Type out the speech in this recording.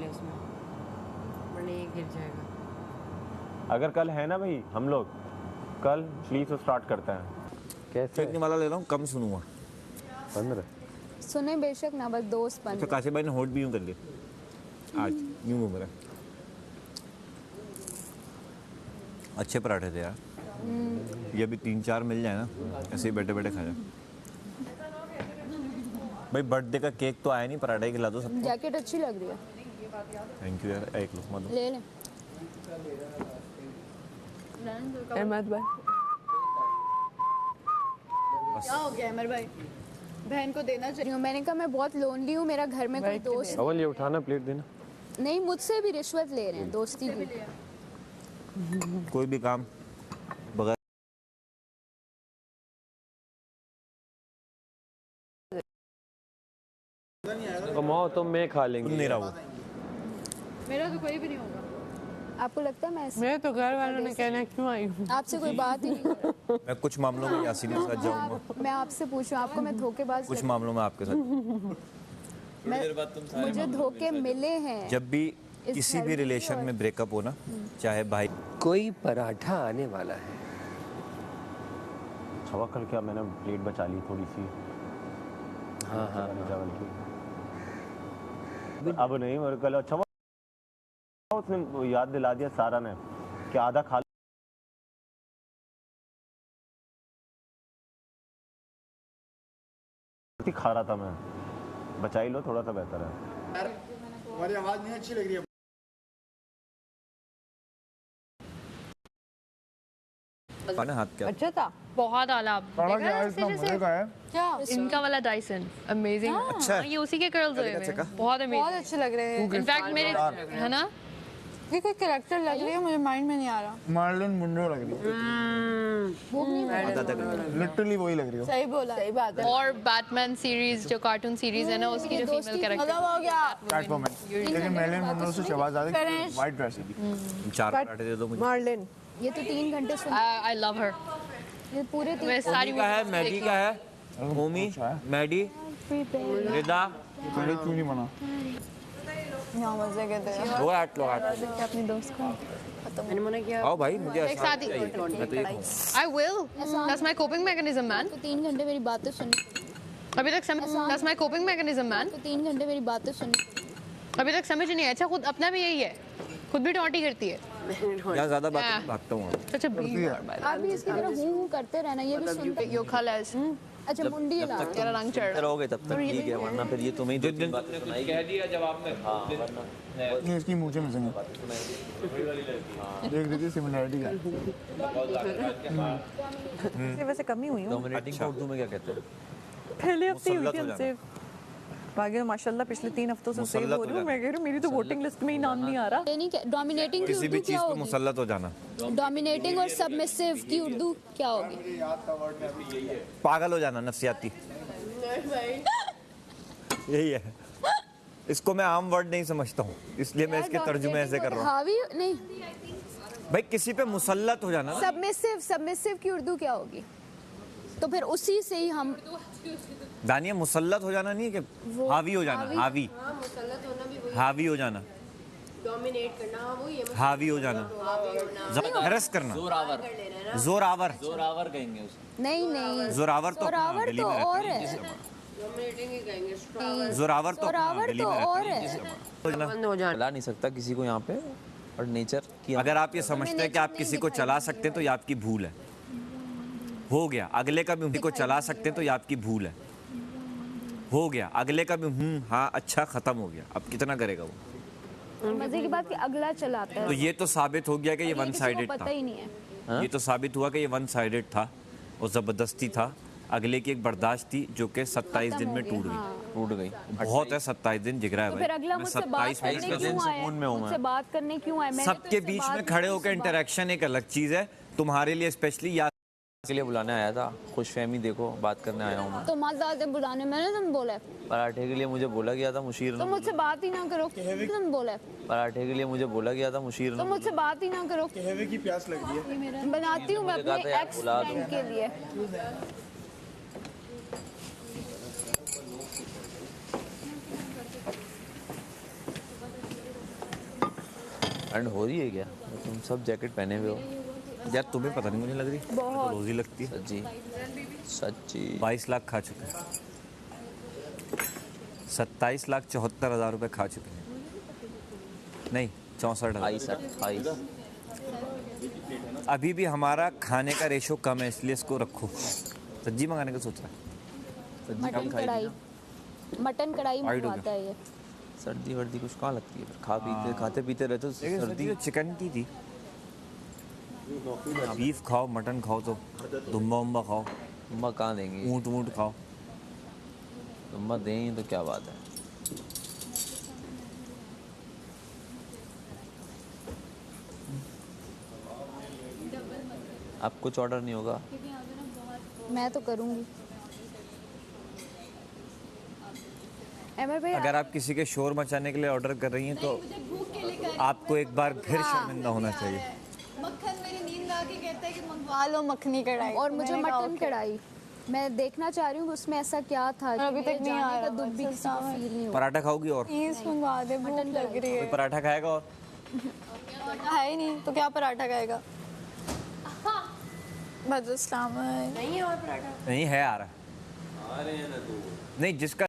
ले उसमें, वरना ये गिर जाएगा। अगर कल है ना भाई हम लोग, कल प्लीज स्टार्ट करते हैं। कैसे इतनी वाला ले रहा हूँ, कम सुनूंगा। 15 सुने बेशक ना, बस दोस्त बन तो काशिफ भाई ने होट भी यूं कर लिए आज, यूं घूम रहा है। अच्छे पराठे थे यार, ये भी 3-4 मिल जाए ना, ऐसे ही बैठे बैठे खा जाए। भाई बर्थडे का केक तो आया नहीं, पराठा ही खिला दो सबको। जैकेट अच्छी लग रही है। थैंक यू यार, एक लुकमा दो। ले ले। अहमद भाई क्या हो गया अमर भाई, बहन को देना चाहिए। मैंने कहा मैं बहुत लोनली हूँ, मेरा घर में कोई दोस्त अवल ये उठाना, प्लेट देना। नहीं, मुझसे भी रिश्वत ले रहे हैं दोस्ती की। कोई भी काम बगैर कमाओ तो मैं खा लेंगे। नहीं रहा वो। मेरा तो कोई भी नहीं होगा। आपको लगता है मैं मेरे तो घर वालों ने कहना क्यों आई हूँ। आपसे कोई बात ही नहीं कर रही। मैं कुछ मामलों में यासीन के साथ जाऊंगा, मैं आपसे पूछूं, आपको मैं धोखेबाज कुछ मामलों में आपके साथ। मुझे धोखे मिले हैं। जब भी किसी भी रिलेशन में ब्रेकअप हो ना, चाहे भाई कोई पराठा आने वाला है। छवा कल क्या मैंने प्लेट बचा ली थोड़ी सी। हाँ हाँ चावल की अब नहीं, और कल अच्छा उसने याद दिला दिया सारा ने कि आधा खा खा रहा था मैं, बचा ही लो, थोड़ा सा बेहतर है। हमारी आवाज नहीं अच्छी लग रही है। हाथ क्या अच्छा था, बहुत आला। क्या इनका वाला डाइसन अमेजिंग। अच्छा है। ये उसी के कर्ल्स हुए हैं, बहुत बहुत अमेजिंग। अच्छे लग रहे हैं। इनफैक्ट मेरे है ना, ये कोई कैरेक्टर लग रही है, मुझे माइंड में नहीं आ रहा। मार्लिन मुंडो लग रही है, लिटरली वही लग रही है। सही बोला, सही बात है। और बैटमैन सीरीज जो कार्टून सीरीज है ना, उसकी जो फीमेल कैरेक्टर खत्म हो गया। कैटवुमन, लेकिन मार्लिन मुंडो से शहबाज आदिल वाइट ड्रेस है। 4 पराठे दे दो मुझे। मार्लिन ये तो 3 घंटे सुन, आई लव हर। ये पूरे 3 मैं सारी का है, मैगी का है, होमी, मैडी, रिदा, पहले क्यों नहीं बना? यहाँ मजे के थे। वो आठ लो, आठ लो। अपने दोस्त को। मैंने मना किया। आओ भाई, मुझे एक साथ ही। मैं तो ये खाऊंगा। I will, that's my coping mechanism man. तो 3 घंटे मेरी बातें सुननी, अभी तक समझ, that's my coping mechanism man. तो 3 घंटे मेरी बातें सुननी। अभी तक समझ नहीं आया। अच्छा खुद अपना भी यही है, खुद भी टॉन्टी करती है। यहाँ ज्यादा बात भागता हूँ। अच्छा बी आप भी इसकी तरह हूँ करते रहना, ये भी सुनते। यो खलस अच्छा मुंडी है ना, तेरा रंग चढ़ रहा रहोगे तब तक ठीक है, वरना फिर ये तुम्हें जिस दिन कह दिया जब आपने नहीं, इसकी मुझे मिसेंगे देख देखिए सिमिलरिटी है। वैसे कमी हुई हूँ। डोमिनेटिंग को उर्दू में क्या कहते हैं? पहले हफ्ते हुई मुसल्लत थी हो हमसे, बाकी माशाल्लाह पिछले 3 हफ्तों से सेव हो रही हूँ। मैं कह रही हूँ मेरी तो वोटिंग लिस्ट में ही नाम नहीं आ रहा। ये नहीं, डोमिनेटिंग की किसी भी उर्दू चीज क्या पे होगी? मुसल्लत हो जाना। डोमिनेटिंग और सबमिसिव की उर्दू क्या होगी? पागल हो जाना, नफसियाती। यही है। इसको मैं आम वर्ड नहीं समझता हूँ, इसलिए मैं इसके तर्जुमे ऐसे कर रहा हूँ। हावी नहीं, भाई किसी पे मुसल्लत हो जाना ना। सबमिसिव की उर्दू क्या होगी? तो फिर उसी से ही हम दानिया, मुसल्लत हो जाना नहीं है कि हावी हो जाना, हावी हावी हो जाना, डोमिनेट करना, वो ये हावी हो जाना, हरस करना, जोरावर जोरावर कहेंगे उसे। नहीं नहीं, जोरावर तो जोरावर दिल्ली तो में और रहते है, हैं। डोमिनेटिंग ही कहेंगे। जोरावर तो जोरावर दिल्ली तो में रहते और हैं। है। बंद हो जाना। चला नहीं सकता किसी को यहाँ पे, और नेचर की अगर आप ये समझते हैं कि आप किसी को चला सकते हैं तो ये आपकी भूल है। हो गया, अगले का भी उसी को चला सकते हैं तो ये आपकी भूल है। हो गया, अगले का भी हाँ अच्छा, खत्म हो गया। अब कितना करेगा वो? मजे की बात कि अगला चलाता है, तो ये तो साबित हो गया कि ये वन किसी को साइडेड पता था। ही नहीं है। ये तो साबित हुआ कि ये वन साइडेड था और ज़बरदस्ती था। अगले की एक बर्दाश्त थी जो कि 27 दिन में टूट गई। टूट गई। बहुत है 27 दिन, जिगरा है तो भाई। फिर अगला मैं मुझसे बात 27 करने दिन क्यों आया? सुकून में हूं मुझसे मैं। बात करने क्यों आया? मैंने तो सबके इससे बीच बात में खड़े की, होकर इससे बात- इंटरेक्शन एक अलग चीज़ है। तुम्हारे लिए स्पेशली या के लिए बुलाने आया था, खुशफहमी देखो, बात करने आया हूँ मैं। तो मजा आते बुलाने, मैंने तुम बोला है। पराठे के लिए मुझे बोला गया था मुशीर तो ने। मुझसे बात ही ना करो, तुम बोला है। पराठे के लिए मुझे बोला गया था मुशीर तो ने। मुझसे बात ही ना करो। कहवे की प्यास लग रही है। बनाती हूँ मैं मुझे कहा अपने था यार एक्स बुला दो। फ्रेंड के लिए। ठंड हो रही है क्या? तुम सब जैकेट पहने हुए हो। यार तुम्हें पता नहीं, मुझे लग रही है तो रोज ही लगती है। सच्ची सच्ची 22 लाख खा चुके हैं, 27,74,000 रुपए खा चुके हैं। नहीं 64,000। 22। अभी भी हमारा खाने का रेशो कम है, इसलिए इसको रखो। सब्जी मंगाने का सोच रहा है। मटन कढ़ाई, मटन कढ़ाई Wide हो मंगवाता है ये। सर्दी वर्दी कुछ कहाँ लगती है? खा पीते खाते पीते रहते हो सर्दी सर्दी। तो चिकन की थी। बीफ खाओ, मटन खाओ, तो दुम्बा उम्बा खाओ, अम्मा कहाँ देंगी? ऊँट वूँट खाओ। अम्मा देंगी तो क्या बात है। आप कुछ ऑर्डर नहीं होगा? मैं तो करूँगी। अमर भाई अगर आप किसी के शोर मचाने के लिए ऑर्डर कर रही हैं तो आपको एक बार फिर शर्मिंदा होना चाहिए। मक्खन मेरी नींद आके कहता है कि मंगवा लो मखनी कढ़ाई। और तो मुझे मैंने कहा, मटन "ओके।" कढ़ाई मैं देखना चाह रही हूँ उसमें ऐसा क्या था कि अभी तक मेरे नहीं जाने आ का रहा दुख भी बस किसी को सामान। फील नहीं हुआ। पराठा खाओगी और प्लीज मंगवा दे, भूख लग रही कोई है। पराठा खाएगा और पराठा है ही नहीं तो क्या पराठा खाएगा? बस इस्लाम है। नहीं है यार, नहीं जिसका